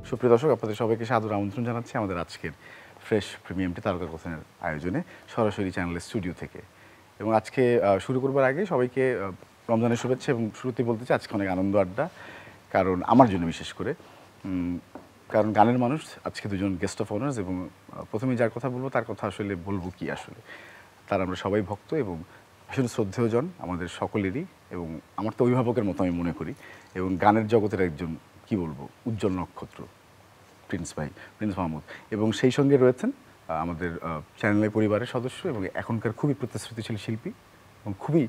সুপ্রিয় দর্শক, আপনাদের সবাইকে সাদর আমন্ত্রণ জানাচ্ছি আমাদের আজকের ফ্রেশ প্রিমিয়ামটি তারকা কথনের আয়োজনে সরাসরি চ্যানেলের স্টুডিও থেকে। এবং আজকে শুরু করবার আগে সবাইকে রমজানের শুভেচ্ছা, এবং শুরুতে বলতে চাই আজকে অনেক আনন্দ আড্ডা, কারণ আমার জন্য বিশেষ করে, কারণ গানের মানুষ আজকে দুজন গেস্ট অফ অনার্স, এবং প্রথমে যার কথা বলবো তার কথা আসলে বলবো কি, আসলে তার আমরা সবাই ভক্ত এবং ভীষণ শ্রদ্ধেয়জন আমাদের সকলেরই, এবং আমার তো অভিভাবকের মতো আমি মনে করি, এবং গানের জগতের একজন কি বলবো উজ্জ্বল নক্ষত্র প্রিন্স মাহমুদ। এবং সেই সঙ্গে রয়েছেন আমাদের চ্যানেলের পরিবারের সদস্য এবং এখনকার খুবই প্রতিশ্রুতিশীল শিল্পী এবং খুবই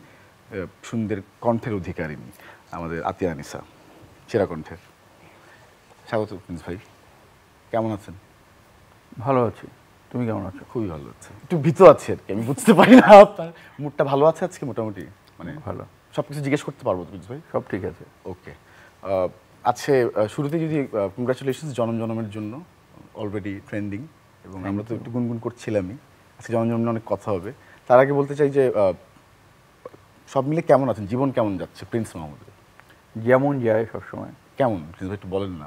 সুন্দর কণ্ঠের অধিকারিণী আমাদের আতিয়া আনিসা, সেরা কণ্ঠের। স্বাগত প্রিন্স ভাই, কেমন আছেন? ভালো আছি, তুমি কেমন আছো? খুবই ভালো আছে, একটু ভীত আছি আর কি, আমি বুঝতে পারি না আপনার মুডটা ভালো আছে আজকে? মোটামুটি মানে ভালো, সব কিছু জিজ্ঞেস করতে পারবো তো প্রিন্স ভাই? সব ঠিক আছে। ওকে, আজকে শুরুতে যদি কংগ্রাচুলেশনস জনমের জন্য, অলরেডি ট্রেন্ডিং, এবং আমরা তো একটু গুনগুন করছিলামই, আজকে জনমে অনেক কথা হবে। তার আগে বলতে চাই যে সব মিলে কেমন আছেন, জীবন কেমন যাচ্ছে প্রিন্স মাহমুদের? যেমন যায় সবসময়। কেমন প্রিন্স ভাই একটু বলেন না।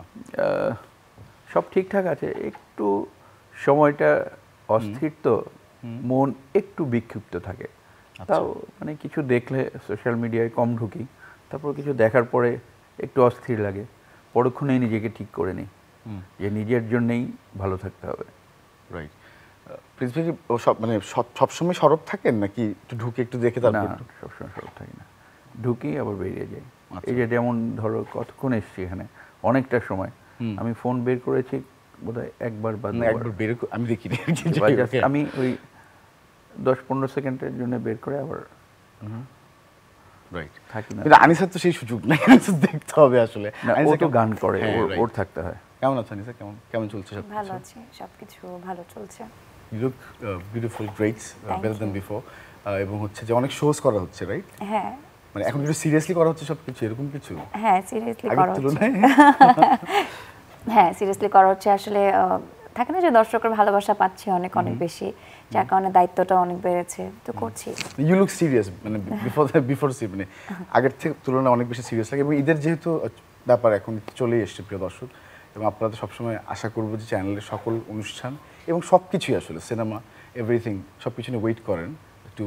সব ঠিকঠাক আছে, একটু সময়টা অস্থির, তো মন একটু বিক্ষিপ্ত থাকে। তাও মানে কিছু দেখলে সোশ্যাল মিডিয়ায় কম ঢুকি, তারপর কিছু দেখার পরে একটু অস্থির লাগে, পরক্ষণেই নিজেকে ঠিক করে নিই যে নিজের জন্যেই ভালো থাকতে হবে। রাইট। প্রিন্স ভাই সব মানে সবসময় সরব থাকেন নাকি একটু ঢুকে একটু দেখে তারপর? না, সবসময় সরব থাকি না, ঢুকি আবার বেরিয়ে যাই। এই যে যেমন ধরো কতক্ষণ এসছি এখানে, অনেকটা সময় আমি ফোন বের করেছি বোধহয় একবার বা একবার বের আমি দেখিনি, আমি ওই 10-15 সেকেন্ডের জন্য বের করে আবার রাইট থাকি না। কিন্তু আনিসার তো সেই সুযোগ নাই, আনিসা দেখতে হবে আসলে। ও তো গান করে, ওর থাকতে হয়। কেমন আছো আনিসা? কেমন চলছে সব? ভালো আছি, সবকিছু ভালো চলছে। You look beautiful, great, better than before. এবং হচ্ছে যে অনেক শোজ করা হচ্ছে, রাইট? হ্যাঁ, মানে এখন একটু সিরিয়াসলি করা হচ্ছে সবকিছু, এরকম কিছু? হ্যাঁ, সিরিয়াসলি করা হচ্ছে। তুলনায় হ্যাঁ, সিরিয়াসলি করা হচ্ছে। আসলে থাকে না যে দর্শকের ভালোবাসা পাচ্ছি অনেক বেশি, যার কারণে দায়িত্বটা অনেক বেড়েছে, তো করছি। ইউ লুক সিরিয়াস, মানে বিফোর মানে আগের থেকে তুলনায় অনেক বেশি সিরিয়াস লাগে। এবং ঈদের যেহেতু ব্যাপার এখন চলেই এসছে প্রিয় দর্শক, এবং আপনারা তো সবসময় আশা করবো যে চ্যানেলের সকল অনুষ্ঠান এবং সব কিছুই আসলে সিনেমা এভরিথিং সব কিছু নিয়ে ওয়েট করেন to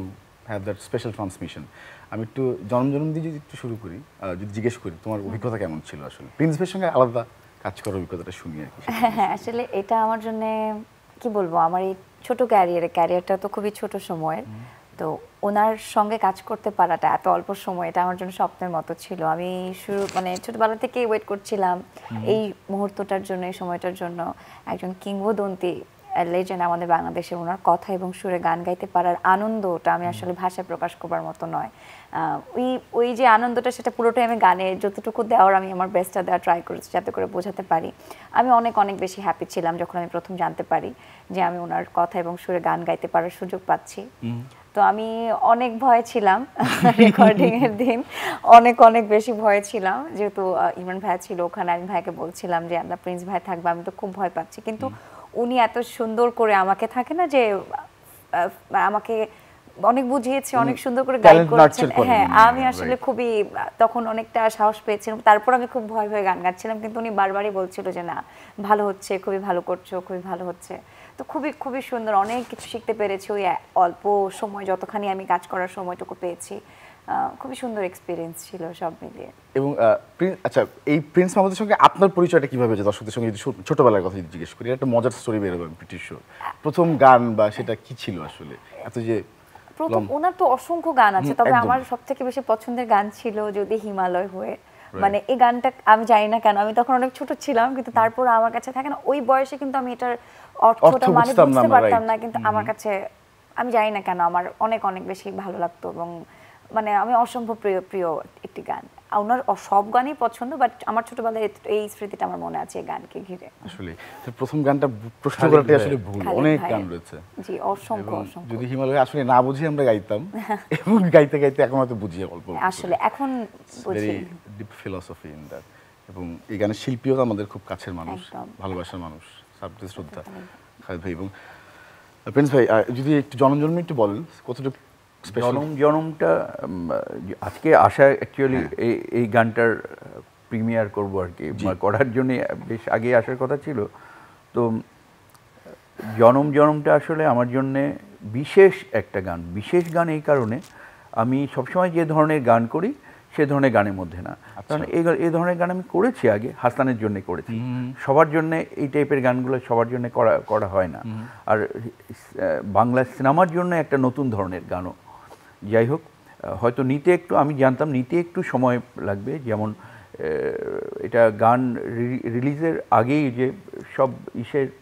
have that special transmission. আমি একটু জন্ম দিয়ে যদি একটু শুরু করি, যদি জিজ্ঞেস করি তোমার অভিজ্ঞতা কেমন ছিল আসলে প্রিন্স ভাইয়ের সঙ্গে আলাদা কাজ করার অভিজ্ঞতাটা শুনি আর কি। হ্যাঁ, আসলে এটা আমার জন্য কি বলবো, আমার এই ছোট ক্যারিয়ারটা তো খুবই ছোট সময়ের, তো ওনার সঙ্গে কাজ করতে পারাটা এত অল্প সময়, এটা আমার জন্য স্বপ্নের মতো ছিল। আমি মানে ছোটবেলা থেকে ওয়েট করছিলাম এই মুহূর্তটার জন্য, এই সময়টার জন্য। একজন কিংবদন্তি লেজেন্ড আমাদের বাংলাদেশে, ওনার কথা এবং সুরে গান গাইতে পারার আনন্দটা আমি আসলে ভাষায় প্রকাশ করবার মতো নয়। ওই যে আনন্দটা, সেটা পুরোটাই আমি গানে যতটুকু দেওয়ার, আমি আমার বেস্টটা দেওয়ার ট্রাই করেছি যাতে করে বোঝাতে পারি। আমি অনেক বেশি হ্যাপি ছিলাম যখন আমি প্রথম জানতে পারি যে আমি ওনার কথা এবং সুরে গান গাইতে পারার সুযোগ পাচ্ছি। তো আমি অনেক ভয় ছিলাম রেকর্ডিং এর দিন, অনেক বেশি ভয় ছিলাম, যেহেতু ইমরান ভাই ছিল ওখানে। আমি ভাইকে বলছিলাম যে আমরা প্রিন্স ভাই থাকবে, আমি তো খুব ভয় পাচ্ছি, কিন্তু উনি এত সুন্দর করে আমাকে থাকে না যে আমাকে অনেক বুঝিয়েছে, অনেক সুন্দর করে গাইড করেছেন। হ্যাঁ, আমি আসলে খুবই তখন অনেকটা সাহস পেয়েছিলাম। তারপর আমি খুব ভয় গান গাচ্ছিলাম, কিন্তু উনি বারবারই বলছিল যে না, ভালো হচ্ছে, খুবই ভালো করছো, খুবই ভালো হচ্ছে। তো খুবই সুন্দর, অনেক কিছু শিখতে পেরেছি ওই অল্প সময়, যতখানি আমি কাজ করার সময়টুকু পেয়েছি। খুবই সুন্দর এক্সপিরিয়েন্স ছিল সব মিলিয়ে। এবং আচ্ছা, এই প্রিন্স মাহমুদের সঙ্গে আপনার পরিচয়টা কিভাবে হয়েছে? দর্শকদের সঙ্গে যদি ছোটবেলার কথা জিজ্ঞেস করি, একটা মজার স্টোরি বেরোবে ব্রিটিশ শো, প্রথম গান বা সেটা কি ছিল আসলে? এত যে প্রথম, ওনার তো অসংখ্য গান আছে, তবে আমার সবথেকে বেশি পছন্দের গান ছিল যদি হিমালয় হয়ে। মানে এই গানটা আমি জানি না কেন, আমি তখন অনেক ছোট ছিলাম, কিন্তু তারপর আমার কাছে থাকে না ওই বয়সে, কিন্তু আমি এটার অর্থটা মানে বুঝতে পারতাম না, কিন্তু আমার কাছে আমি জানি না কেন আমার অনেক বেশি ভালো লাগতো, এবং মানে আমি অসম্ভব প্রিয় একটি গান। ওনার সব গানই পছন্দ, বাট আমার ছোটবেলায় এই স্মৃতিটা আমার মনে আছে এই গানকে ঘিরে। আসলে প্রথম গানটা প্রশ্ন করাটাই আসলে ভুল, অনেক গান রয়েছে। জি, অসংখ্য। যদি হিমালয় আসলে না বুঝি আমরা গাইতাম, এবং গাইতে এখন হয়তো বুঝি অল্প, আসলে এখন বুঝি। Deep philosophy in that. এবং এই গানের শিল্পীও আমাদের খুব কাছের মানুষ, ভালোবাসার মানুষ, সাবজেক্ট শ্রদ্ধা খালেদ ভাই। এবং প্রিন্স ভাই যদি একটু জন্মে একটু বলেন কতটুকু জনমটা আজকে আসা অ্যাকচুয়ালি এই গানটার প্রিমিয়ার করব আর কি, করার জন্য বেশ আগে আসার কথা ছিল। তো জনম জনমটা আসলে আমার জন্যে বিশেষ একটা গান। বিশেষ গান এই কারণে, আমি সবসময় যে ধরনের গান করি সে ধরনের গানের মধ্যে না। কারণ এই ধরনের গান আমি করেছি আগে, হাসানের জন্য করেছি। সবার জন্য এই টাইপের গানগুলো সবার জন্য করা হয় না। আর বাংলা সিনেমার জন্য একটা নতুন ধরনের গানও। যাই হোক, হয়তো নিতে একটু, আমি জানতাম নিতে একটু সময় লাগবে। যেমন এটা গান রিলিজের আগেই যে সব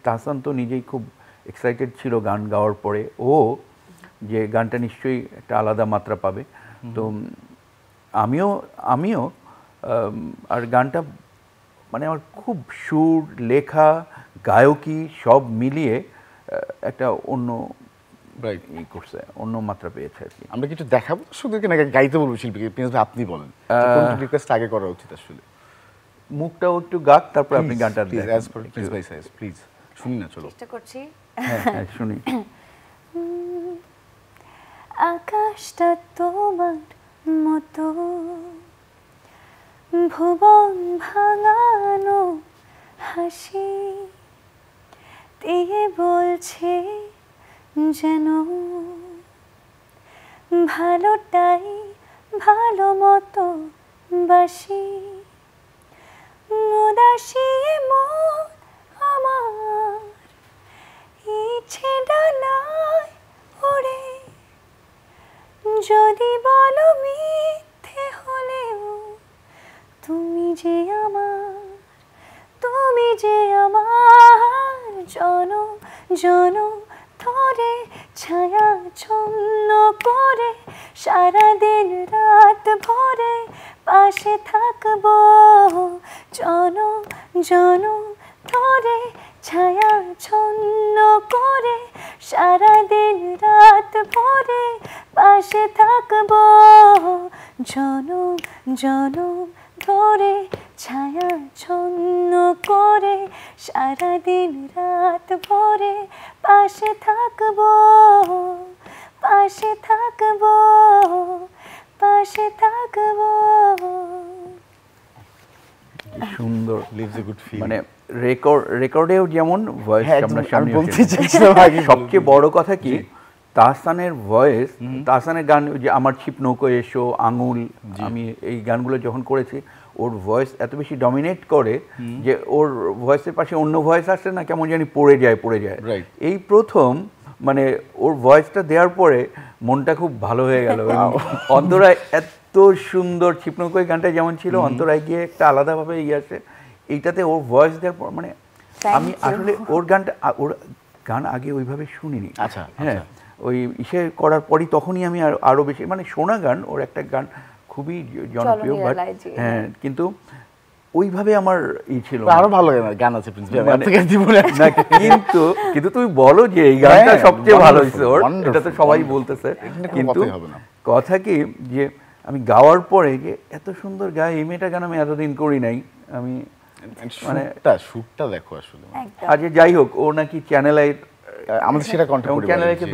তাহসান তো নিজেই খুব এক্সাইটেড ছিল গান গাওয়ার পরে, যে গানটা নিশ্চয়ই একটা আলাদা মাত্রা পাবে। তো আমিও আর গানটা মানে আমার খুব সুর, লেখা, গায়কী সব মিলিয়ে একটা অন্য করছে, অন্য মাত্রা পেয়েছে আর কি। আমরা কিছু দেখাবো, শুধু গাইতে বলবো শিল্পীকে, প্রিন্স ভাই আপনি বলেন রিকোয়েস্ট আগে করা উচিত আসলে। মুখটাও একটু গাক, তারপর আপনি গানটা প্লিজ শুনি না, চলো চেষ্টা করছি। হ্যাঁ শুনি। আকাশটা তোমার মতো ভুবন ভাঙানো হাসি দিয়ে বলছে যেন ভালোটাই ভালো মতো বাসি। উদাসী মন আমার ইচ্ছে ডানায় ওড়ে, যদি বলো মিথ্যে হলেও তুমি যে আমার জনম জনম ধরে ছায়া ছন্ন করে সারাদিন রাত ভরে পাশে থাকবো। জনম জনম ধরে ছায়া ছন্ন করে সারাদিন রাত ভরে পাশে থাকবো। জনম জনম ধরে ছায়া ছন্ন করে সারাদিন রাত ভরে পাশে থাকবো, পাশে থাকবো, পাশে থাকবো। সুন্দর, লিভস এ গুড ফিল। মানে রেকর্ডেও যেমন ভয়েস সামনাসামনি। সবচেয়ে বড় কথা কি, তাহসানের ভয়েস, তাহসানের গান যে আমার ছিপ নৌকো এসো, আঙুল, আমি এই গানগুলো যখন করেছি ওর ভয়েস এত বেশি ডমিনেট করে যে ওর ভয়েসের পাশে অন্য ভয়েস আসছে না, কেমন জানি পড়ে যায়। এই প্রথম মানে ওর ভয়েসটা দেওয়ার পরে মনটা খুব ভালো হয়ে গেল। অন্তরায় এত সুন্দর, ছিপ নৌকো গানটা যেমন ছিল, অন্তরায় গিয়ে একটা আলাদাভাবে আসে। এইটাতে ওর ভয়েস দেওয়ার পর মানে আমি আসলে ওর গান আগে ওইভাবে শুনিনি। আচ্ছা, হ্যাঁ, ওই করার পরই তখনই আমি আরো বেশি মানে শোনা গান, ওর একটা গান খুবই জনপ্রিয়, বাট হ্যাঁ, কিন্তু ওইভাবে আমার ছিল। আরো ভালো গান আছে প্রিন্স ভাই, কিন্তু তুমি বলো যে এই গানটা সবচেয়ে ভালো হয়েছে ওর, এটা তো সবাই বলতেছে। কিন্তু কথা কি যে আমি গাওয়ার পরে যে এত সুন্দর গায়ে, এই মেয়েটা গান আমি এতদিন করি নাই। আমি মানে সুরটা দেখো আসলে। আচ্ছা যাই হোক, ও নাকি চ্যানেল আমাদের সেটা কন্টেন্ট করে চ্যানেলকে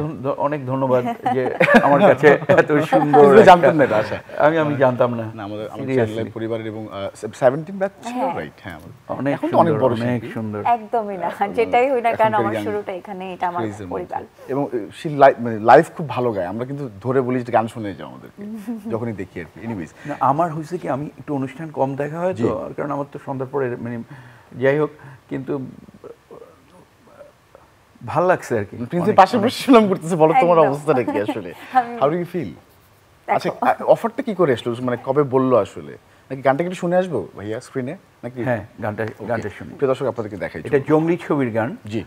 অনেক ধন্যবাদ যে আমার কাছে এত সুন্দর। জানতেন না এটা? আচ্ছা, আমি জানতাম না। আমাদের চ্যানেলের পরিবারের এবং 17 ব্যাচ ছিল, রাইট? হ্যাঁ, অনেক বড়, অনেক সুন্দর। একদমই না, যেটাই হই না কেন আমার শুরুটা এখানে, এটা আমার পরিবার। এবং সে মানে লাইভ খুব ভালো গায়, আমরা কিন্তু ধরে বলি যে গান শুনে যাও আমাদেরকে যখনই দেখি আর কি। এনিওয়েজ, আমার হয়েছে কি, আমি একটু অনুষ্ঠান কম দেখা হয় তো, কারণ আমার তো সন্ধ্যার পরে মানে, যাই হোক, কিন্তু ভাল লাগছে আর কি। প্রিন্সের পাশে বসে শুনলাম করতেছে, বলো তোমার অবস্থাটা কি আসলে, হাউ ডু ইউ ফিল? আচ্ছা, অফারটা কি করে আসলো, মানে কবে বললো আসলে, নাকি গানটা কি শুনে আসবো ভাইয়া স্ক্রিনে নাকি? হ্যাঁ, গানটা শুনি। প্রিয় দর্শক, আপনাদেরকে দেখাই, এটা জঙ্গলি ছবির গান। জি,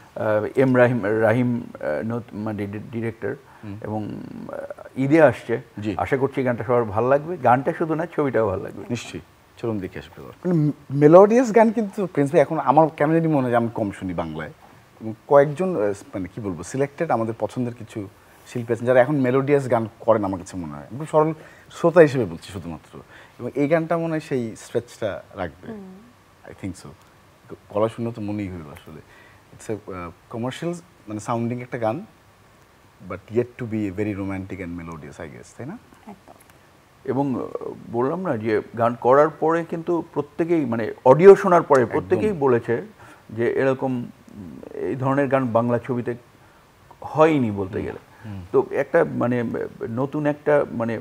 এম রাহিম মানে ডিরেক্টর, এবং ঈদে আসছে, আশা করছি গানটা সবার ভালো লাগবে। গানটা শুধু না, ছবিটাও ভালো লাগবে নিশ্চয়ই। চলুন দেখে আসি। মেলোডিয়াস গান কিন্তু প্রিন্স ভাই এখন আমার কেন জানি মনে হয় আমি কম শুনি বাংলায়। কয়েকজন মানে কি বলবো, সিলেক্টেড আমাদের পছন্দের কিছু শিল্পী আছেন যারা এখন মেলোডিয়াস গান করেন, আমার কাছে মনে হয়। আমি সরল শ্রোতা হিসেবে বলছি শুধুমাত্র, এবং এই গানটা মনে হয় সেই স্ট্রেচটা রাখবে, আই থিঙ্ক সো। গলা শুনে তো মনেই হইল আসলে ইটস এ কমার্শিয়াল মানে সাউন্ডিং একটা গান, but yet two be very romantic and melodious, I guess, তাই না? এবং বললাম না যে গান করার পরে কিন্তু প্রত্যেকেই মানে অডিও শোনার পরে প্রত্যেকেই বলেছে যে এরকম এই ধরনের গান বাংলা ছবিতে হয়নি বলতে গেলে। তো একটা মানে নতুন একটা মানে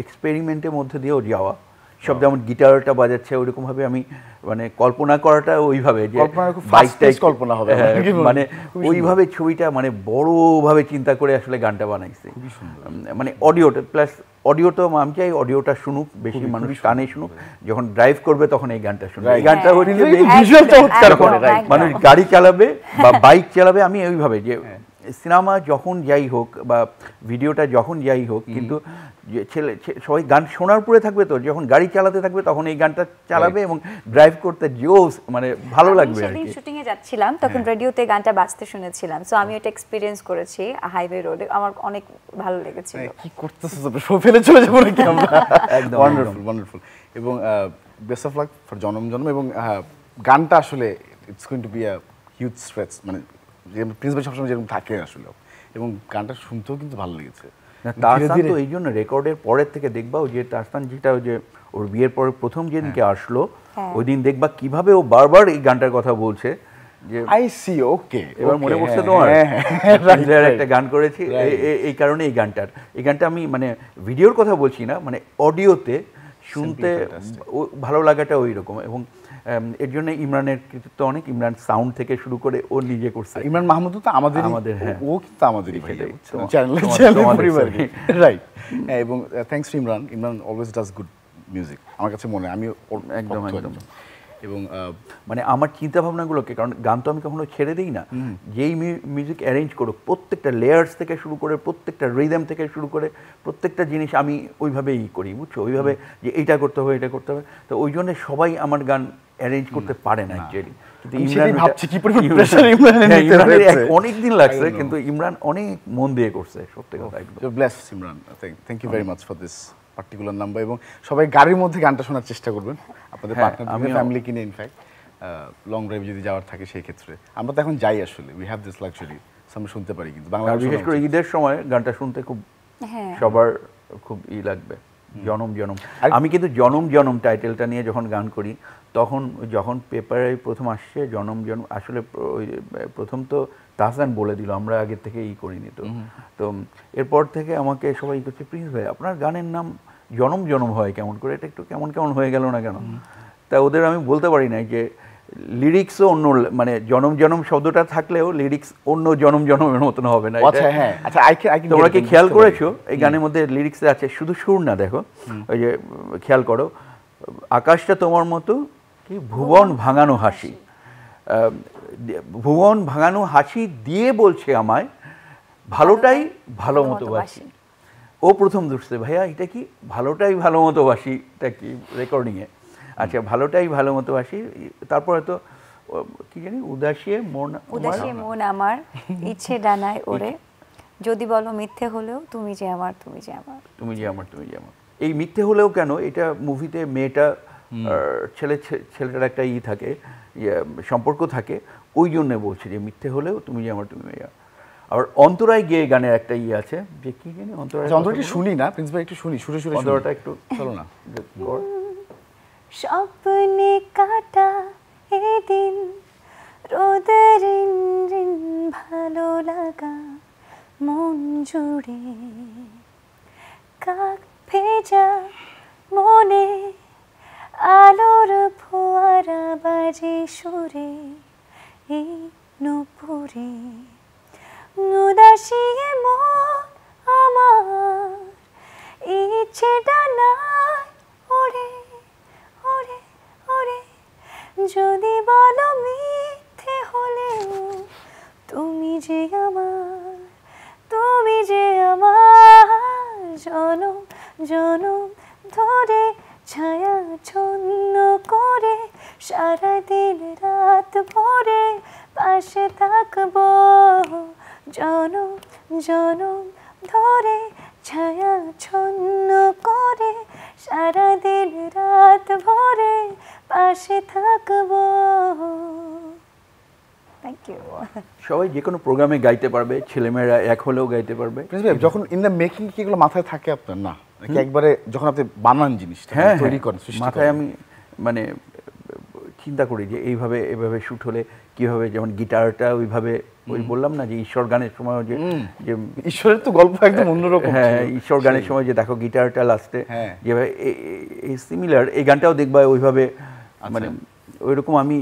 এক্সপেরিমেন্টের মধ্যে দিয়েও যাওয়া, সব যেমন গিটারটা বাজাচ্ছে ওইরকমভাবে আমি মানে কল্পনা করাটা ওইভাবে যে বাইকটাই কল্পনা হবে, মানে ওইভাবে ছবিটা মানে বড়ভাবে চিন্তা করে আসলে গানটা বানাইছি। মানে অডিওটা প্লাস অডিও তো আমি চাই অডিওটা শুনুক, বেশি মানুষ কানে শুনুক, যখন ড্রাইভ করবে তখন এই গানটা শুনবে। এই গানটা হচ্ছে মানুষ গাড়ি চালাবে বা বাইক চালাবে, আমি ওইভাবে যে সিনেমা যখন যাই হোক বা ভিডিওটা যখন যাই হোক, কিন্তু যে ছেলে সবাই গান শোনার পরে থাকবে, তো যখন গাড়ি চালাতে থাকবে তখন এই গানটা চালাবে এবং ড্রাইভ করতে জোস মানে ভালো লাগবে আর কি। শুটিং এ যাচ্ছিলাম তখন রেডিওতে গানটা বাজতে শুনেছিলাম, সো আমি এটা এক্সপেরিয়েন্স করেছি হাইওয়ে রোডে, আমার অনেক ভালো লেগেছিল। কি করতেছো তোমরা, শো ফেলে চলে যাবো নাকি আমরা? একদম ওয়ান্ডারফুল ওয়ান্ডারফুল। এবং বেস্ট অফ লাক ফর জনম জনম। এবং গানটা আসলে it's going to be a huge stretch, মানে প্রিন্স ভাই সবসময় যেরকম থাকে আসলে, এবং গানটা শুনতেও কিন্তু ভালো লেগেছে। তাহসান তো এই জন্য রেকর্ডের পরের থেকে দেখবাও যে তাহসান যেটা যে ওর বিয়ের পরে প্রথম যেদিনকে আসলো ওই দিন দেখবা কিভাবে ও বারবার এই গানটার কথা বলছে যে আই সি ওকে, এবার মনে পড়ছে তোমার একটা গান করেছি এই কারণে এই গানটা আমি মানে ভিডিওর কথা বলছি না, মানে অডিওতে শুনতে ভালো লাগাটা ওই রকম। এবং এর জন্য ইমরানের কৃতিত্ব অনেক, ইমরান সাউন্ড থেকে শুরু করে ও নিজে করছে। ইমরান মাহমুদ তো আমাদের ও কিন্তু আমাদেরই রাইট। এবং thanks to Imran, Imran always does good music আমার কাছে মনে হয়, আমি একদম একদম। এবং মানে আমার চিন্তা ভাবনাগুলোকে, কারণ গান তো আমি কখনো ছেড়ে দিই না, যেই মিউজিক অ্যারেঞ্জ করুক প্রত্যেকটা লেয়ার্স থেকে শুরু করে প্রত্যেকটা রিদম থেকে শুরু করে প্রত্যেকটা জিনিস আমি ওইভাবেই করি, বুঝছো, ওইভাবে যে এইটা করতে হবে এটা করতে হবে। তো ওই জন্য সবাই আমার গান অ্যারেঞ্জ করতে পারে না অ্যাকচুয়ালি, কিন্তু অনেকদিন লাগছে, কিন্তু ইমরান অনেক মন দিয়ে করছে সত্যি কথা। Bless Imran, thank you very much for this particular number. এবং সবাই গাড়ির মধ্যে গানটা শোনার চেষ্টা করবেন আপনাদের পার্টনার ফ্যামিলি কিনে, ইনফ্যাক্ট লং ড্রাইভ যদি যাওয়ার থাকে সেই ক্ষেত্রে। আমরা তো এখন যাই আসলে, উই হ্যাভ দিস লাক্সারি, আমরা শুনতে পারি, কিন্তু বাংলা বিশেষ করে ঈদের সময় গানটা শুনতে খুব সবার খুব লাগবে। জনম জনম, আমি কিন্তু জনম জনম টাইটেলটা নিয়ে যখন গান করি তখন যখন পেপারে প্রথম আসছে জনম জনম, আসলে প্রথম তো তাহসান বলে দিল, আমরা আগের থেকে করিনি। তো এরপর থেকে আমাকে সবাই করছে, প্রিন্স ভাই আপনার গানের নাম জনম জনম হয় কেমন করে, এটা একটু কেমন কেমন হয়ে গেল না কেন? তা ওদের আমি বলতে পারি না যে লিরিক্সও অন্য, মানে জনম জনম শব্দটা থাকলেও লিরিক্স অন্য জনম জনমের মতন হবে না। তোমরা কি খেয়াল করেছো এই গানের মধ্যে লিরিক্সে আছে শুধু সুর না, দেখো ওই যে খেয়াল করো, আকাশটা তোমার মতো কি ভুবন ভাঙানো হাসি, ভুবন ভাঙানো হাসি দিয়ে বলছে আমায় ভালোটাই ভালো মতো বাসি। ও প্রথম দুষছে ভাইয়া এটা কি ভালোটাই ভালো মতো বাসি, এটা কি রেকর্ডিংয়ে? আচ্ছা ভালোটাই ভালো মতো বাসি, তারপরে তো কি জানি উদাসিয়ে মন আমার ইচ্ছে ডানায় ওরে, যদি বলো মিথ্যে হলেও তুমি যে আমার তুমি যে আমার তুমি যে আমার তুমি যে আমার। এই মিথ্যে হলেও কেন, এটা মুভিতে মেয়েটা ছেলেটার একটা থাকে সম্পর্ক থাকে, ওই জন্য বলছে যে মিথ্যে হলেও তুমি যে আমার তুমি যে আমার। আবার অন্তরায় গিয়ে গানের একটা আছে যে কি জানি অন্তরায়টা শুনি না প্রিন্স ভাই, একটু শুনি সুরে সুরে অন্তরাটা একটু চলো না। স্বপ্নে কাটা এদিন রোদের রিন ভালো লাগা মন জুড়ে, কাক ভেজা মনে আলোর ফোয়ারা বাজে সুরে এই নুপুরে, উদাসিয়ে মন আমার ইচ্ছে ডানায় ওরে ওরে ওরে, যদি বলো মিথ্যে হলেও তুমি যে আমার তুমি যে আমার, জনম জনম ধরে ছায়া ছন্ন করে সারাদিন রাত ভরে পাশে থাকবো, জনম জনম ধরে ছায়া ছন্ন করে সারাদিন রাত ভরে পাশে থাকবো। Thank you. সবাই যে কোনো প্রোগ্রামে গাইতে পারবে, ছেলেমেয়েরা এক হলেও গাইতে পারবে। যখন ইন দ্য মেকিং কি এগুলো মাথায় থাকে আপনার? না নাকি একবারে যখন আপনি বানান জিনিসটা হ্যাঁ তৈরি করেন সৃষ্টি মাথায় করেন? আমি মানে চিন্তা করি যে এইভাবে এভাবে শ্যুট হলে কিভাবে, যেমন গিটারটা ওইভাবে, ওই বললাম না যে ঈশ্বর গানের সময় যে যে ঈশ্বরের তো গল্প একদম অন্যরকম হ্যাঁ ছিল। ঈশ্বর গানের সময় যে দেখো গিটারটা লাস্টে হ্যাঁ। যেভাবে এই সিমিলার এই গানটাও দেখবা ওইভাবে, মানে ওইরকম আমি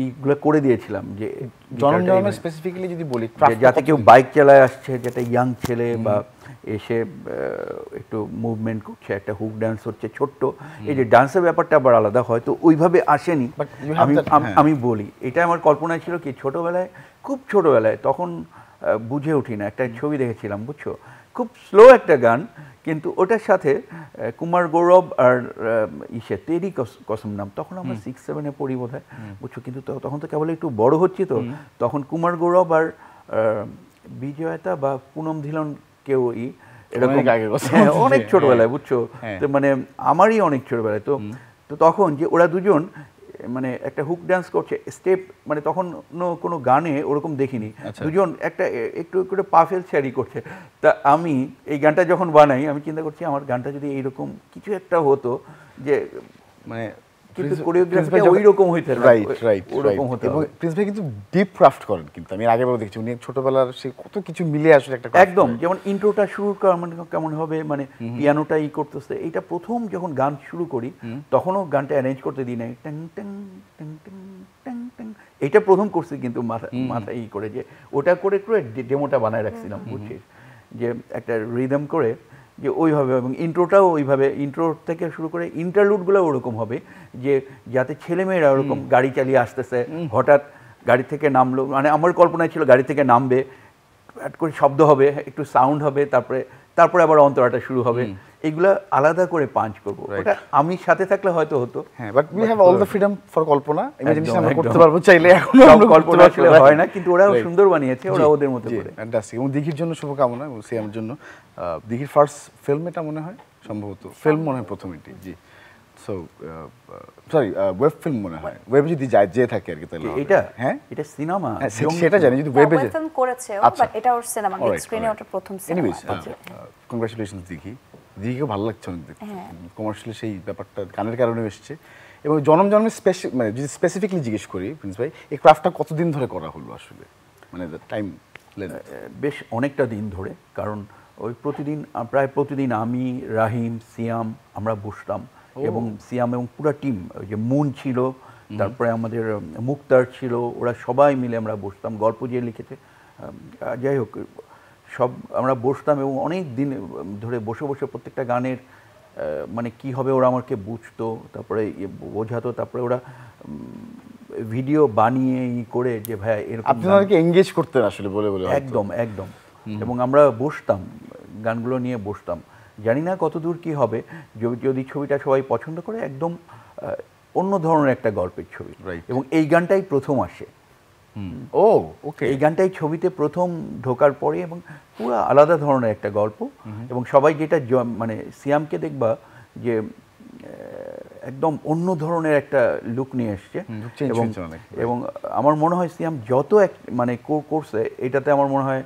এইগুলো করে দিয়েছিলাম যে জনজনের স্পেসিফিক্যালি যদি বলি যে যাতে কেউ বাইক চালায় আসছে, যেটা ইয়াং ছেলে বা এসে একটু মুভমেন্ট করছে, একটা হুক ডান্স হচ্ছে ছোট্ট, এই যে ডান্সের ব্যাপারটা আবার আলাদা, হয়তো ওইভাবে আসেনি। But you have that, হ্যাঁ। আমি বলি এটা আমার কল্পনায় ছিল কি, ছোটবেলায়, খুব ছোটবেলায়, তখন বুঝে উঠি না, একটা ছবি দেখেছিলাম বুঝছো, খুব স্লো একটা গান, কিন্তু ওটার সাথে কুমার গৌরব আর তেরি কসম নাম, তখন আমরা 6-7-এ পড়ি বোধ হয় বুঝছো, কিন্তু তখন তো কেবল একটু বড় হচ্ছি, তো তখন কুমার গৌরব আর বিজয়তা বা পুনম ধিলন কেউ এরকম অনেক আগের কথা হ্যাঁ, বলছি, অনেক হ্যাঁ। ছোটবেলায় বুঝছো, হ্যাঁ। তো মানে আমারই অনেক ছোটবেলায়, তো তো তখন যে ওরা দুজন মানে একটা হুক ডান্স করছে স্টেপ, মানে তখন কোনো গানে ওরকম দেখিনি, দুজন একটা একটু করে পা ফেলছে আর করছে। তা আমি এই গানটা যখন বানাই আমি চিন্তা করছি আমার গানটা যদি এইরকম কিছু একটা হতো, যে মানে কিন্তু কোরিওগ্রাফিটা ওই রকম হইতে রাইট ওরকম হতে এবং হবে প্রিন্স ভাই কিন্তু ডিপ ক্রাফট করেন, কিন্তু আমি আগে বলে দেখছি উনি ছোটবেলার সে কত কিছু মিলে আসলে একটা craft একদম। করেন। যেমন ইন্ট্রোটা শুরু কেমন হবে, মানে পিয়ানোটা করতেছে, এইটা প্রথম যখন গান শুরু করি তখনও গানটা অ্যারেঞ্জ করতে দিই নাই, ট্যাং ট্যাং ট্যাং ট্যাং ট্যাং ট্যাং, এটা প্রথম করছি, কিন্তু মাথায় করে যে ওটা করে করে ডেমোটা বানায় রাখছিলাম বুঝছিস, যে একটা রিদম করে যে ওইভাবে, এবং ইন্ট্রোটাও ওইভাবে, ইন্ট্রো থেকে শুরু করে ইন্টারলুডগুলো ওরকম হবে যে যাতে ছেলেমেয়েরা ওরকম গাড়ি চালিয়ে আসতেছে, হঠাৎ গাড়ি থেকে নামলো, মানে আমার কল্পনায় ছিল গাড়ি থেকে নামবে, একটা করে শব্দ হবে, একটু সাউন্ড হবে, তারপরে আবার অন্তরাটা শুরু হবে, এগুলা আলাদা করে পাঞ্চ করবো, ওটা আমি সাথে থাকলে হয়তো হতো। হ্যাঁ, but we have all the freedom for Kalpana, imagination আমরা একদম। করতে পারবো চাইলে, এখন সব আমরা কল্পনা আসলে হয় না, কিন্তু ওরাও সুন্দর বানিয়েছে, ওরা ওদের মতো করে। ফ্যান্টাস্টিক। এবং দিঘির জন্য শুভকামনা, এবং সিএমের জন্য দিঘির ফার্স্ট ফিল্ম এটা মনে হয়, সম্ভবত ফিল্ম মনে হয় প্রথম এটি, জি। সো সরি, ওয়েব ফিল্ম মনে হয়, ওয়েবে যদি যেয়ে থাকে আর কি, তাহলে হবে। এটা হ্যাঁ এটা সিনেমা, সেটা জানি, যদি ওয়েবে ওয়েব ফিল্ম করেছে, আচ্ছা। বাট এটা ওর সিনেমা, বিগ স্ক্রিনে ওটা প্রথম সিনেমা। এনিওয়েজ কংগ্রাচুলেশনস দিঘিকে ভালো লাগছে অনেক দেখতে, কমার্শিয়ালি সেই ব্যাপারটা গানের কারণে এসেছে। এবং জন্মের মানে যদি স্পেসিফিকলি জিজ্ঞেস করি প্রিন্স ভাই, এই ক্রাফটটা কতদিন ধরে করা হলো আসলে, মানে টাইম বেশ অনেকটা দিন ধরে, কারণ ওই প্রায় প্রতিদিন আমি, রাহিম, সিয়াম আমরা বসতাম, এবং সিয়াম এবং পুরো টিম, ওই যে মুন ছিল, তারপরে আমাদের মুক্তার ছিল, ওরা সবাই মিলে আমরা বসতাম, গল্প যে লিখেছে, যাই হোক সব আমরা বসতাম, এবং অনেক দিন ধরে বসে বসে প্রত্যেকটা গানের মানে কি হবে ওরা আমাকে বুঝতো, তারপরে বোঝাতো, তারপরে ওরা ভিডিও বানিয়ে করে যে ভাই এরকম, আপনাদেরকে এনগেজ করতেন আসলে বলে বলে একদম একদম। এবং আমরা বসতাম, গানগুলো নিয়ে বসতাম, জানি না কতদূর কি হবে, যদি ছবিটা সবাই পছন্দ করে, একদম অন্য ধরনের একটা গল্পের ছবি, এবং এই গানটাই প্রথম আসে, ও ওকে, এই গানটাই ছবিতে প্রথম ঢোকার পরে, এবং পুরো আলাদা ধরনের একটা গল্প, এবং সবাই যেটা মানে সিয়ামকে দেখবা যে একদম অন্য ধরনের একটা লুক নিয়ে এসছে, এবং আমার মনে হয় সিয়াম যত মানে করছে এটাতে, আমার মনে হয়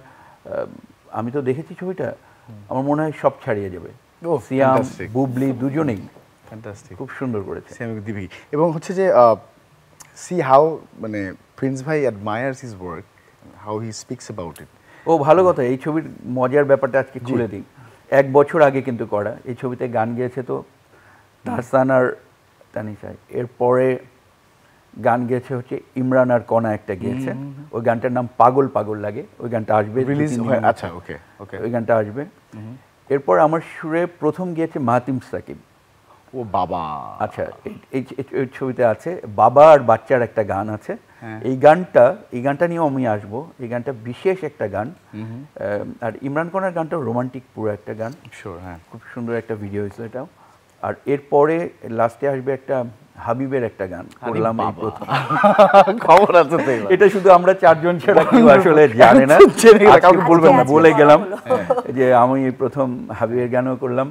আমি তো দেখেছি ছবিটা, আমার মনে হয় সব ছাড়িয়ে যাবে। সিয়াম, বুবলি দুজনেই ফ্যান্টাস্টিক, খুব সুন্দর করেছে। সিয়াম দিঘি, এবং হচ্ছে যে সি হাউ মানে প্রিন্স ভাই admires his work, how he speaks about it. ও ভালো কথা, এই ছবির মজার ব্যাপারটা আজকে খুলে দিই। 1 বছর আগে কিন্তু করা, এই ছবিতে গান গেয়েছে তো তাহসান আর তানিশা, এরপরে গান গেয়েছে হচ্ছে ইমরান আর কণা, একটা গিয়েছে, ওই গানটার নাম পাগল পাগল লাগে, ওই গানটা আসবে রিলিজ হয়, আচ্ছা ওকে ওকে, ওই গানটা আসবে। এরপর আমার সুরে প্রথম গিয়েছে মাহাতিম সাকিব, ও বাবা, আচ্ছা এই ছবিতে আছে বাবা আর বাচ্চার একটা গান আছে, এই গানটা নিয়েও আমি আসবো, এই গানটা বিশেষ একটা গান, আর ইমরান কণার গানটা রোমান্টিক পুরো একটা গান, হ্যাঁ খুব সুন্দর একটা ভিডিও হয়েছে এটাও। আর এরপরে লাস্টে আসবে একটা হাবিবের একটা গান করলাম এই প্রথম, খবর আছে তো, এটা শুধু আমরা 4 জন ছাড়া কেউ আসলে জানে না, কাউকে বলবেন না, বলে গেলাম যে আমি প্রথম হাবিবের গানও করলাম,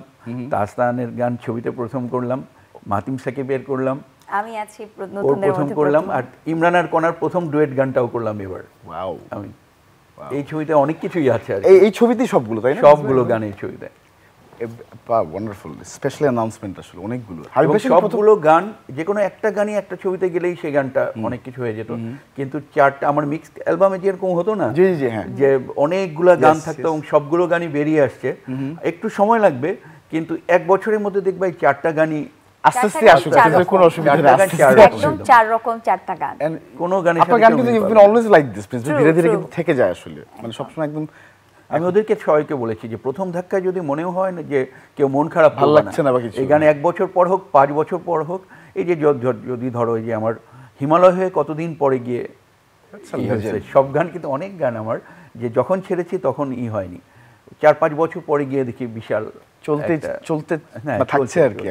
তাহসানের গান ছবিতে প্রথম করলাম, মাহাতিম সাকিবের করলাম, আমি আছি ওর প্রথম করলাম, আর ইমরান আর কণার প্রথম ডুয়েট গানটাও করলাম এবার আমি। এই ছবিতে অনেক কিছুই আছে, আর এই ছবিতেই সবগুলো, তাই না? সবগুলো গান এই ছবিতে। ওয়ান্ডারফুল স্পেশাল অ্যানাউন্সমেন্ট আসলে অনেকগুলো এবং সবগুলো গান যে কোনো একটা গানই একটা ছবিতে গেলেই সেই গানটা অনেক কিছু হয়ে যেত, কিন্তু চারটা আমার মিক্সড অ্যালবামে যেরকম হতো না, জি জি হ্যাঁ, যে অনেকগুলো গান থাকতো এবং সবগুলো গানই বেরিয়ে আসছে, একটু সময় লাগবে কিন্তু এক বছরের মধ্যে দেখবা এই চারটা গানই আস্তে আস্তে আসুক, কোনো অসুবিধা নেই, আস্তে আস্তে একদম 4 রকম 4টা গান। কোনো গানের আপনার গান কিন্তু you always like this prince, ধীরে ধীরে কিন্তু থেকে যায় আসলে, মানে সবসময় একদম। আমি ওদেরকে সবাইকে বলেছি যে প্রথম ধাক্কায় যদি মনেও হয় না যে কেউ মন খারাপ ভালো করবে লাগছে না বা কিছু, এই গান 1 বছর পর হোক 5 বছর পর হোক, এই যে যদি ধরো এই যে আমার হিমালয় হয়ে কতদিন পরে গিয়ে সব গান কিন্তু অনেক গান আমার যে যখন ছেড়েছি তখন হয়নি, 4-5 বছর পরে গিয়ে দেখি বিশাল চলতে হ্যাঁ, থাকছে আর কি,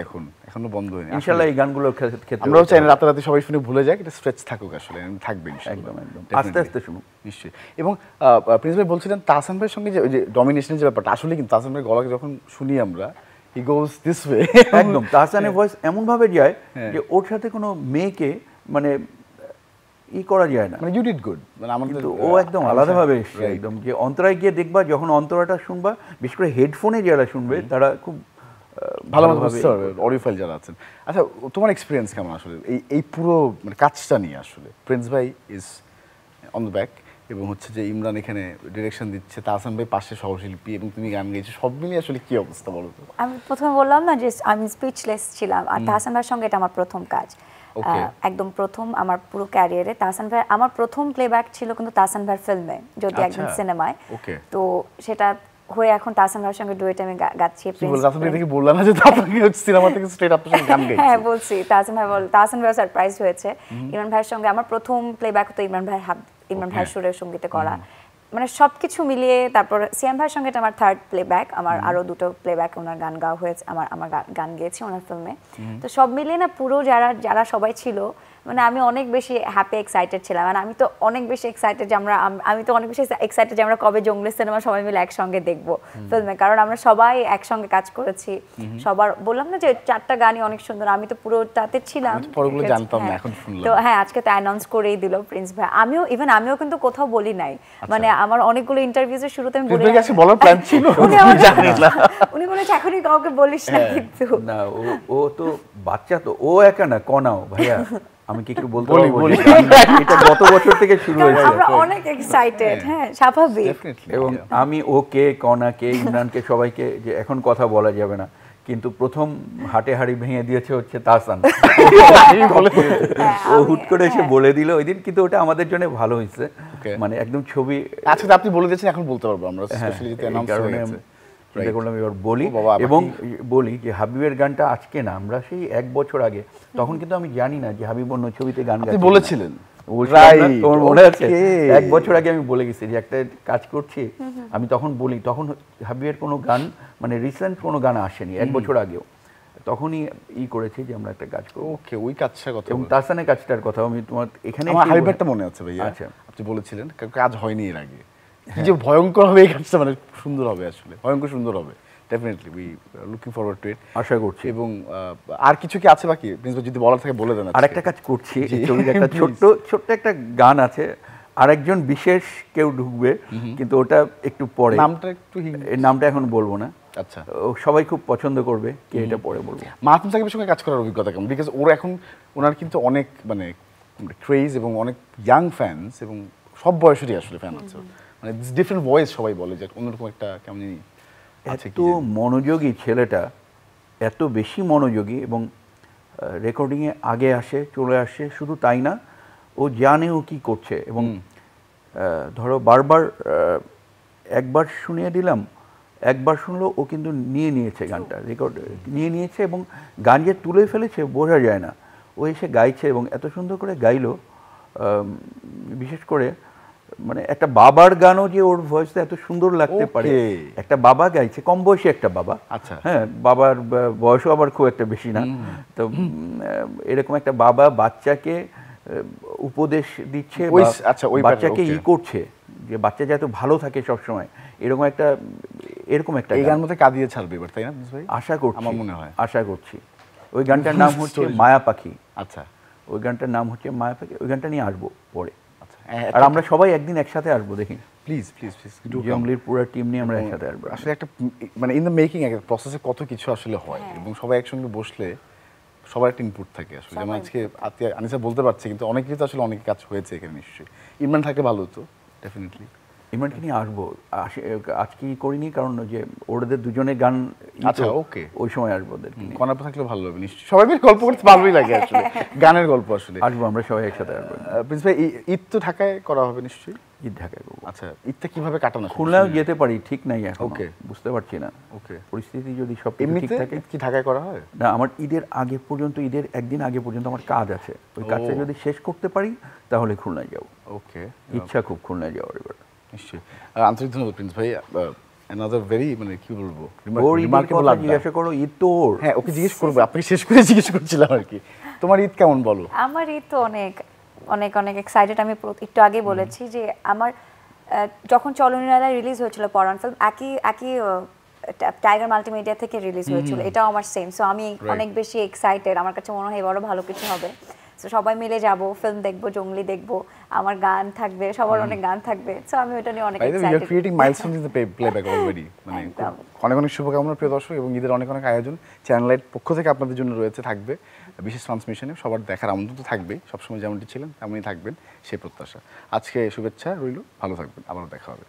এখনো বন্ধ হয়নি ইনশাআল্লাহ। এই গানগুলোর ক্ষেত্রে আমরাও চাই না রাতারাতি সবাই শুনে ভুলে যায়, এটা স্ট্রেচ থাকুক আসলে, থাকবে একদম আস্তে আস্তে শুনুন নিশ্চয়ই। এবং প্রিন্স ভাই বলছিলেন তাহসান ভাইয়ের সঙ্গে যে ডমিনেশনের যে ব্যাপারটা, আসলে কিন্তু তাহসান ভাইয়ের গলাকে যখন শুনি আমরা, হি গোজ দিস ওয়ে, একদম তাহসানের ভয়েস এমন ভাবে যায় যে ওর সাথে কোনো মেয়েকে মানে করা যায় না, মানে ইউ ডিড গুড, মানে আমাদের ও একদম আলাদাভাবে এসছে একদম, যে অন্তরায় গিয়ে দেখবা যখন অন্তরাটা শুনবা, বিশেষ করে হেডফোনে যারা শুনবে তারা খুব ভালো বুঝতে পারবে, অডিও ফাইল যারা আছেন। আচ্ছা, তোমার এক্সপিরিয়েন্স কেমন আসলে এই পুরো মানে কাজটা নিয়ে? আসলে প্রিন্স ভাই ইজ অন দ্য ব্যাক, এবং হচ্ছে যে ইমরান এখানে ডিরেকশন দিচ্ছে, তাহসান ভাই পাশে সহশিল্পী, এবং তুমি গান গেয়েছো, সব মিলিয়ে আসলে কি অবস্থা বলো তো? আমি প্রথমে বললাম না যে আমি স্পিচলেস ছিলাম, আর তাহসান ভাইয়ের সঙ্গে এটা আমার প্রথম কাজ, একদম প্রথম আমার পুরো ক্যারিয়ারে। তাহসান ভাই আমার প্রথম প্লেব্যাক ছিল কিন্তু তাহসান ভাইয়ের ফিল্মে, যদি একদিন সিনেমায়, তো সেটা হয়ে এখন তাহসান ভাইয়ের সঙ্গে ডুয়েট আমি গাচ্ছি। তাহসান ভাই দেখি বললাম না যে আপনাকে সিনেমা থেকে স্ট্রেট আপনার সঙ্গে গান গাইছে? হ্যাঁ বলছি, তাহসান ভাই সারপ্রাইজ হয়েছে। ইমরান ভাইয়ের সঙ্গে আমার প্রথম প্লেব্যাক তো ইমরান ভাইয়ের সুরের সঙ্গীতে করা, মানে সবকিছু মিলিয়ে। তারপর সিয়াম ভাইয়ের সঙ্গে এটা আমার থার্ড প্লেব্যাক, আমার আরো দুটো প্লেব্যাক ওনার গান গাওয়া হয়েছে, আমার গান গেয়েছি ওনার ফিল্মে। তো সব মিলিয়ে না পুরো যারা সবাই ছিল, মানে আমি অনেক বেশি হ্যাপি এক্সাইটেড ছিলাম। মানে আমি তো অনেক বেশি এক্সাইটেড যে আমরা কবে জঙ্গলি সিনেমা সবাই মিলে একসঙ্গে দেখবো ফিল্মে, কারণ আমরা সবাই একসঙ্গে কাজ করেছি। সবার বললাম না যে 4টা গানই অনেক সুন্দর, আমি তো পুরোটাতে ছিলাম, তো হ্যাঁ আজকে তো অ্যানাউন্স করেই দিল প্রিন্স ভাই। আমিও কিন্তু কোথাও বলি নাই, মানে আমার অনেকগুলো ইন্টারভিউজের শুরুতে আমি বলি বলার প্ল্যান ছিল, উনি বলেছে এখনই কাউকে বলিস না, কিন্তু না ও তো বাচ্চা, তো ও একা না, কনাও ভাইয়া আমি কি একটু বলতে বলি, এটা গত বছর থেকে শুরু হয়েছে, আমরা অনেক এক্সাইটেড। হ্যাঁ স্বাভাবিক। এবং আমি ওকে, কনাকে, ইমরানকে সবাইকে যে এখন কথা বলা যাবে না, কিন্তু প্রথম হাটে হাড়ি ভেঙে দিয়েছে হচ্ছে তাহসান, ও হুট করে এসে বলে দিল ওই দিন, কিন্তু ওটা আমাদের জন্য ভালো হয়েছে, মানে একদম ছবি। আচ্ছা আপনি বলে দিয়েছেন, এখন বলতে পারবো আমরা, স্পেশালি যেটা অ্যানাউন্স হয়ে গেছে। করলাম এবার বলি, এবং বলি যে হাবিবের গানটা আজকে না, আমরা সেই 1 বছর আগে, তখন কিন্তু আমি জানি না যে হাবিব অন্য ছবিতে গান গাইছে, বলেছিলেন তোমার মনে আছে? 1 বছর আগে আমি বলে গেছি যে একটা কাজ করছি, আমি তখন বলি, তখন হাবিবের কোনো গান মানে রিসেন্ট কোনো গান আসেনি 1 বছর আগেও, তখনই করেছি যে আমরা একটা কাজ করব। ওকে, ওই কাজটার কথা, এবং তাহসানের কাজটার কথা আমি তোমার এখানে হাবিবেরটা মনে আছে ভাইয়া। আচ্ছা, আপনি বলেছিলেন কাজ হয়নি এর আগে, কি যে ভয়ঙ্কর হবে এই কাজটা, মানে সুন্দর হবে, আসলে ভয়ঙ্কর সুন্দর হবে, definitely we looking forward to it, আশা করছি। এবং আর কিছু কি আছে বাকি প্রিন্স যদি বলার থাকে বলে দেন। আরেকটা কাজ করছি, এই ছবির একটা ছোট্ট একটা গান আছে, আরেকজন বিশেষ কেউ ঢুকবে, কিন্তু ওটা একটু পরে, নামটা এখন বলবো না। আচ্ছা, সবাই খুব পছন্দ করবে, কে এটা পরে বলবো। মাহমুদ সাকিবের সঙ্গে কাজ করার অভিজ্ঞতা কেমন? বিকজ ওনার কিন্তু অনেক মানে ক্রেজ এবং অনেক ইয়াং ফ্যান্স, এবং সব বয়সেরই আসলে ফ্যান আছে, মানে ডিফারেন্ট ভয়েস, সবাই বলে যে অন্যরকম একটা কেমন এত মনোযোগী ছেলেটা, এত বেশি মনোযোগী, এবং রেকর্ডিংয়ে আগে আসে, চলে আসে, শুধু তাই না, ও জানে ও কী করছে, এবং ধরো বারবার একবার শুনিয়ে দিলাম, একবার শুনলো ও কিন্তু নিয়েছে গানটা, রেকর্ড নিয়েছে, এবং গান যে তুলে ফেলেছে বোঝা যায় না, ও এসে গাইছে এবং এত সুন্দর করে গাইলো। বিশেষ করে মানে একটা বাবার গানও যে ওর ভয়েসটা এত সুন্দর লাগতে পারে, একটা বাবা গাইছে, কম বয়সী একটা বাবা, আচ্ছা হ্যাঁ, বাবার বয়সও আবার খুব একটা বেশি না, তো এরকম একটা বাবা বাচ্চাকে উপদেশ দিচ্ছে, বাচ্চাকে করছে যে বাচ্চা যাতে ভালো থাকে সবসময়, এরকম একটা গান মধ্যে কাঁদিয়ে ছাড়বে এবার, তাই না আশা করছি, আমার মনে হয়, আশা করছি। ওই গানটার নাম হচ্ছে মায়া পাখি। আচ্ছা, ওই গানটার নাম হচ্ছে মায়া পাখি, ওই গানটা নিয়ে আসবো পরে, আর আমরা সবাই একদিন একসাথে আসবো, দেখি। প্লিজ প্লিজ প্লিজ জঙ্গলির পুরো টিম নিয়ে আমরা একসাথে আসবো। আসলে একটা মানে ইন দ্য মেকিং একটা প্রসেসে কত কিছু আসলে হয় এবং সবাই একসঙ্গে বসলে সবার একটা ইনপুট থাকে আসলে। যেমন আজকে আনিসা বলতে পারছে, কিন্তু অনেক কিছু আসলে অনেক কাজ হয়েছে এখানে নিশ্চয়ই। ইমরান থাকলে ভালো হতো ডেফিনেটলি। ইমরানকে নিয়ে আসবো, আজকে করিনি কারণ যে ওদের দুজনের গান আচ্ছা ওকে, ওই সময় আসবো ওদেরকে নিয়ে। কনাপা থাকলে ভালো হবে নিশ্চয়ই, সবাই মিলে গল্প করতে ভালোই লাগে আসলে, গানের গল্প আসলে। আসবো আমরা সবাই একসাথে আসবো। প্রিন্স ভাই ঈদ তো ঢাকায় করা হবে নিশ্চয়ই? ঈদ ঢাকায় করবো। আচ্ছা ঈদটা কিভাবে কাটানো? খুলনাও যেতে পারি, ঠিক নাই এখন, Okay. বুঝতে পারছি না ওকে, পরিস্থিতি যদি সব ঠিক এমনিতে থাকে। ঈদ কি ঢাকায় করা হয়? না, আমার ঈদের আগে পর্যন্ত, ঈদের একদিন আগে পর্যন্ত আমার কাজ আছে, ওই কাজটা যদি শেষ করতে পারি তাহলে খুলনায় যাবো। ওকে, ইচ্ছা খুব খুলনায় যাওয়ার এবার। নিশ্চয়ই। আন্তরিক ধন্যবাদ প্রিন্স ভাই। অ্যানাদার ভেরি মানে কি বলবো, ওর ঈদের কথা জিজ্ঞাসা করো, ঈদ তো ওর। হ্যাঁ ওকে জিজ্ঞেস করবো, আপনাকে শেষ করে জিজ্ঞেস করছিলাম আর কি। তোমার ঈদ কেমন বলো? আমার ঈদ তো অনেক অনেক অনেক এক্সাইটেড। আমি একটু আগে বলেছি যে আমার যখন চলনীরা রিলিজ হয়েছিল পরান ফিল্ম, একই টাইগার মাল্টিমিডিয়া থেকে রিলিজ হয়েছিল, এটাও আমার সেম। সো আমি অনেক বেশি এক্সাইটেড, আমার কাছে মনে হয় বড় ভালো কিছু হবে। সো সবাই মিলে যাব, ফিল্ম দেখবো, জঙ্গলি দেখবো, আমার গান থাকবে, সবার অনেক গান থাকবে। সো আমি ওটা নিয়ে অনেক excited. Creating milestone in the playback already. মানে অনেক অনেক শুভকামনা প্রিয় দর্শক, এবং ঈদের অনেক অনেক আয়োজন চ্যানেল লাইট পক্ষ থেকে আপনাদের জন্য রয়েছে, থাকবে বিশেষ ট্রান্সমিশনে। সবার দেখার আমন্ত্রণ তো থাকবেই, সবসময় যেমনটি ছিলেন তেমনই থাকবেন সেই প্রত্যাশা। আজকে শুভেচ্ছা রইল, ভালো থাকবেন, আবারও দেখা হবে।